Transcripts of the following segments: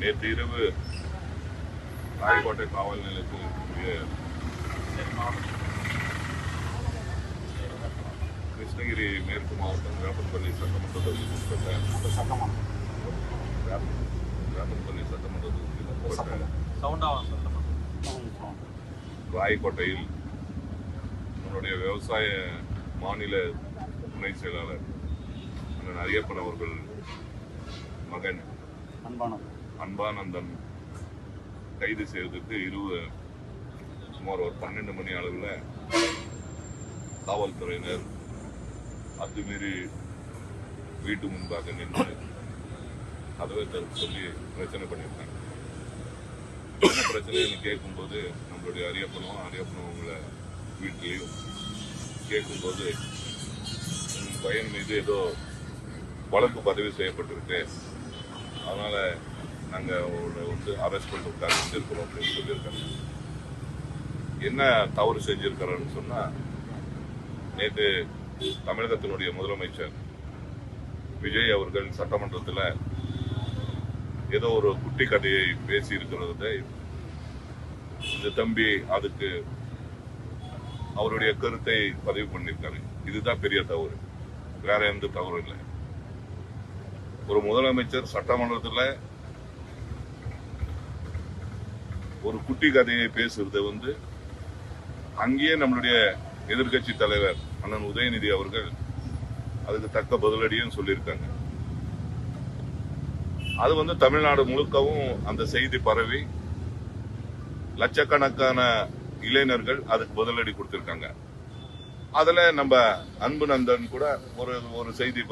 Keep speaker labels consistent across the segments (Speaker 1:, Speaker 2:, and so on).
Speaker 1: நேற்று இரவு ராயக்கோட்டை காவல் நிலையத்தில் இருக்கக்கூடிய கிருஷ்ணகிரி மேற்கு மாவட்டம் வேப்பன்பள்ளி சட்டமன்ற தொகுதிக்கு உட்பட்ட வேப்பன்பள்ளி சட்டமன்ற தொகுதிக்கு உட்பட்ட ராயக்கோட்டையில் நம்முடைய விவசாய மாநில துணை செயலாளர் அண்ணன் அரியப்பன் அவர்கள் மகன் அன்பானந்தன் கைது செய்வதற்கு சுமார் ஒரு 12 மணி அளவில் காவல்துறையினர் அத்துமீறி வீட்டு முன்பாக நின்று கதவை திறக்க சொல்லி பிரச்சனை பண்ணியிருக்காங்க. என்ன பிரச்சனைன்னு கேட்கும்போது நம்மளுடைய அரியப்பனும் அவங்கள வீட்டிலையும் கேட்கும்போது உங்கள் பையன் மீது ஏதோ வழக்கு பதிவு செய்யப்பட்டிருக்கு, அதனால நாங்கள் வந்து அரெஸ்ட் பண்ணுறதுக்காக வந்திருக்கிறோம் அப்படின்னு சொல்லியிருக்காங்க. என்ன தவறு செஞ்சிருக்கிறான்னு சொன்னா, நேற்று தமிழகத்தினுடைய முதலமைச்சர் விஜய் அவர்கள் சட்டமன்றத்தில் ஏதோ ஒரு குட்டி கதையை பேசி இருக்கிறத இந்த தம்பி அதுக்கு அவருடைய கருத்தை பதிவு பண்ணியிருக்காரு. இதுதான் பெரிய தவறு, வேற எந்த தவறும் இல்லை. ஒரு முதலமைச்சர் சட்டமன்றத்தில் ஒரு குட்டி கதையை பேசுறத வந்து அங்கேயே நம்மளுடைய எதிர்கட்சி தலைவர் அண்ணன் உதயநிதி அவர்கள் அதுக்கு தக்க பதிலடியும் சொல்லியிருக்காங்க. அது வந்து தமிழ்நாடு முழுக்கவும் அந்த செய்தி பரவி லட்சக்கணக்கான இளைஞர்கள் அதுக்கு பதிலடி கொடுத்திருக்காங்க. அதுல நம்ம அன்பு நந்தன் கூட ஒரு செய்தி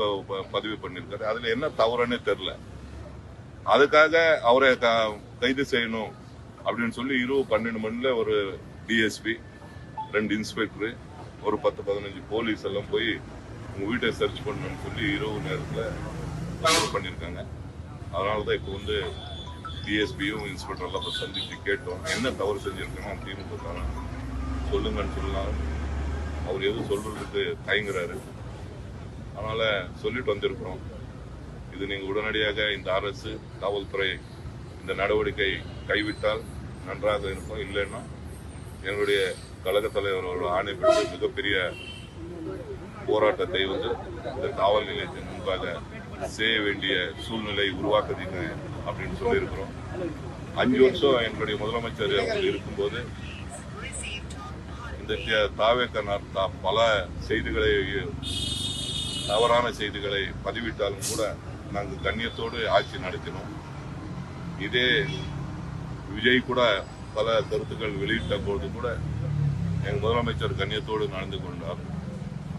Speaker 1: பதிவு பண்ணிருக்காரு. அதுல என்ன தவறுன்னு தெரியல. அதுக்காக அவரை கைது செய்யணும் அப்படின்னு சொல்லி 12 மணில ஒரு டிஎஸ்பி, 2 இன்ஸ்பெக்டர், ஒரு 10-15 போலீஸ் எல்லாம் போய் உங்க வீட்டை சர்ச் பண்ணணும்னு சொல்லி இரவு நேரத்தில் பண்ணியிருக்காங்க. அதனாலதான் இப்போ வந்து டிஎஸ்பியும் இன்ஸ்பெக்டர் எல்லாம் சந்திச்சு கேட்டோம், என்ன தவறு செஞ்சிருக்கோம் திமுக சொல்லுங்கன்னு சொல்லலாம். அவர் எதுவும் சொல்றதுக்கு தயங்குறாரு. அதனால சொல்லிட்டு வந்திருக்கிறோம். இது நீங்க உடனடியாக இந்த அரசு காவல்துறை இந்த நடவடிக்கை கைவிட்டால் நன்றாக இருக்கும். இல்லைன்னா எங்களுடைய கழக தலைவரோட ஆணைப்பட்டு மிகப்பெரிய போராட்டத்தை வந்து இந்த காவல் நிலையத்தின் முன்பாக செய்ய வேண்டிய சூழ்நிலை உருவாக்குறீங்க அப்படின்னு சொல்லியிருக்கிறோம். 5 வருஷம் எங்களுடைய முதலமைச்சர் இருக்கும்போது இந்த தாவேக்க பல செய்திகளை, தவறான செய்திகளை பதிவிட்டாலும் கூட நாங்கள் கண்ணியத்தோடு ஆட்சி நடத்தினோம். இதே விஜய் கூட பல கருத்துக்கள் வெளியிட்ட போது கூட எங்கள் முதலமைச்சர் கண்ணியத்தோடு நடந்து கொண்டார்.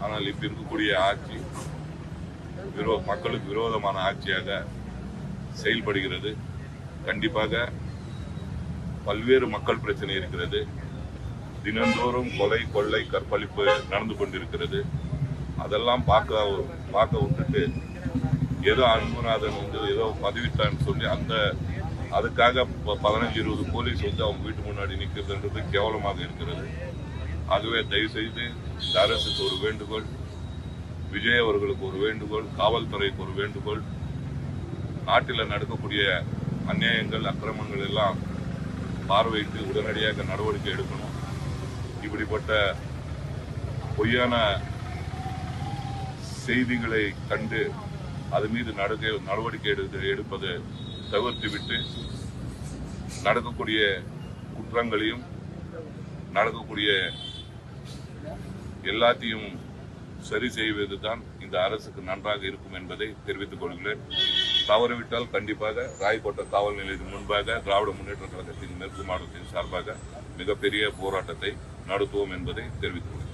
Speaker 1: ஆனால் இப்ப இருக்கக்கூடிய ஆட்சி மக்களுக்கு விரோதமான ஆட்சியாக செயல்படுகிறது. கண்டிப்பாக பல்வேறு மக்கள் பிரச்சனை இருக்கிறது. தினந்தோறும் கொலை, கொள்ளை, கற்பழிப்பு நடந்து கொண்டிருக்கிறது. அதெல்லாம் பார்க்க விட்டுட்டு ஏதோ அன்புநாதன் வந்து ஏதோ பதிவிட்டான்னு சொல்லி அதுக்காக 15-20 போலீஸ் வந்து அவங்க வீட்டு முன்னாடி நிற்கிறதுன்றது கேவலமாக இருக்கிறது. ஆகவே தயவு செய்து இந்த அரசுக்கு ஒரு வேண்டுகோள், விஜய் அவர்களுக்கு ஒரு வேண்டுகோள், காவல்துறைக்கு ஒரு வேண்டுகோள், நாட்டில் நடக்கக்கூடிய அநியாயங்கள், அக்கிரமங்கள் எல்லாம் பார்வையிட்டு உடனடியாக நடவடிக்கை எடுக்கணும். இப்படிப்பட்ட பொய்யான செய்திகளை கண்டு அது மீது நடவடிக்கை எடுப்பதை தவிர்த்துவிட்டு நடக்கக்கூடிய குற்றங்களையும் நடக்கக்கூடிய எல்லாத்தையும் சரி செய்வதுதான் இந்த அரசுக்கு நன்றாக இருக்கும் என்பதை தெரிவித்துக் கொள்கிறேன். தவறிவிட்டால் கண்டிப்பாக ராயக்கோட்டை காவல் நிலையத்தின் முன்பாக திராவிட முன்னேற்ற கழகத்தின் மேற்கு மாவட்டத்தின் சார்பாக மிகப்பெரிய போராட்டத்தை நடத்துவோம் என்பதை தெரிவித்துக் கொள்கிறேன்.